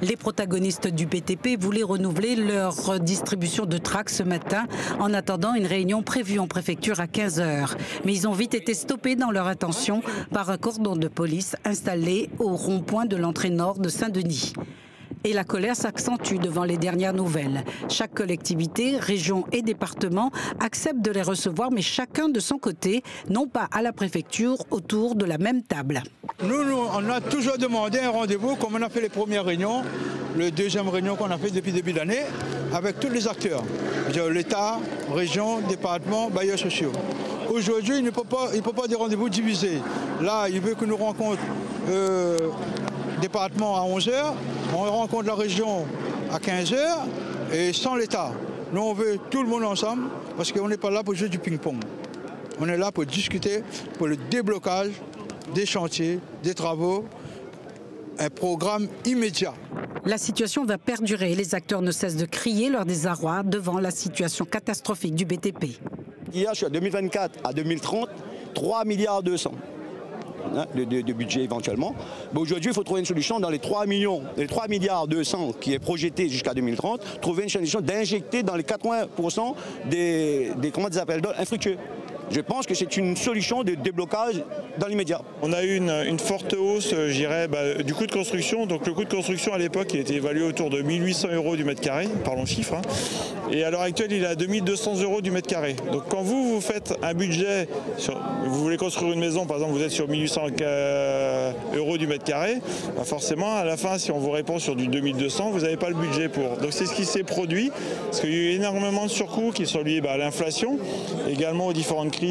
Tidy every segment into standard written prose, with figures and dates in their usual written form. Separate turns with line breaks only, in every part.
Les protagonistes du BTP voulaient renouveler leur distribution de tracts ce matin en attendant une réunion prévue en préfecture à 15 h. Mais ils ont vite été stoppés dans leur intention par un cordon de police installé au rond-point de l'entrée nord de Saint-Denis. Et la colère s'accentue devant les dernières nouvelles. Chaque collectivité, région et département accepte de les recevoir, mais chacun de son côté, non pas à la préfecture, autour de la même table.
Nous, on a toujours demandé un rendez-vous, comme on a fait les premières réunions, la deuxième réunion qu'on a fait depuis le début d'année, avec tous les acteurs, l'État, région, département, bailleurs sociaux. Aujourd'hui, il ne peut pas des rendez-vous divisés. Là, il veut que nous rencontrions département à 11 h, on rencontre la région à 15 h et sans l'État. Nous, on veut tout le monde ensemble parce qu'on n'est pas là pour jouer du ping-pong. On est là pour discuter pour le déblocage des chantiers, des travaux, un programme immédiat.
La situation va perdurer. Les acteurs ne cessent de crier leur désarroi devant la situation catastrophique du BTP.
Il y a sur 2024 à 2030, 3,2 milliards de budget éventuellement. Mais aujourd'hui, il faut trouver une solution dans les 3 milliards 200 qui est projeté jusqu'à 2030, trouver une solution d'injecter dans les 80% des infructueux. Je pense que c'est une solution de déblocage dans l'immédiat.
On a eu une forte hausse, je dirais, du coût de construction. Donc le coût de construction à l'époque, il était évalué autour de 1 800 € du mètre carré, parlons chiffres. Et à l'heure actuelle, il est à 2 200 € du mètre carré. Donc quand vous faites un budget, vous voulez construire une maison, par exemple, vous êtes sur 1 800 € du mètre carré, forcément, à la fin, si on vous répond sur du 2 200, vous n'avez pas le budget pour. Donc c'est ce qui s'est produit, parce qu'il y a eu énormément de surcoûts qui sont liés à l'inflation, également aux différentes crises,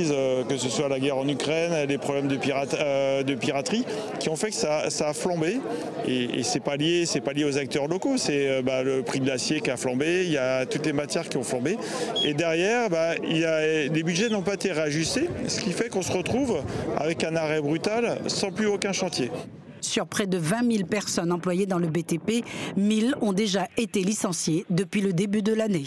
que ce soit la guerre en Ukraine, les problèmes de piraterie, qui ont fait que ça a flambé. Et c'est pas lié aux acteurs locaux, c'est le prix de l'acier qui a flambé, il y a toutes les matières qui ont flambé. Et derrière, les budgets n'ont pas été réajustés, ce qui fait qu'on se retrouve avec un arrêt brutal sans plus aucun chantier.
Sur près de 20 000 personnes employées dans le BTP, 1 000 ont déjà été licenciées depuis le début de l'année.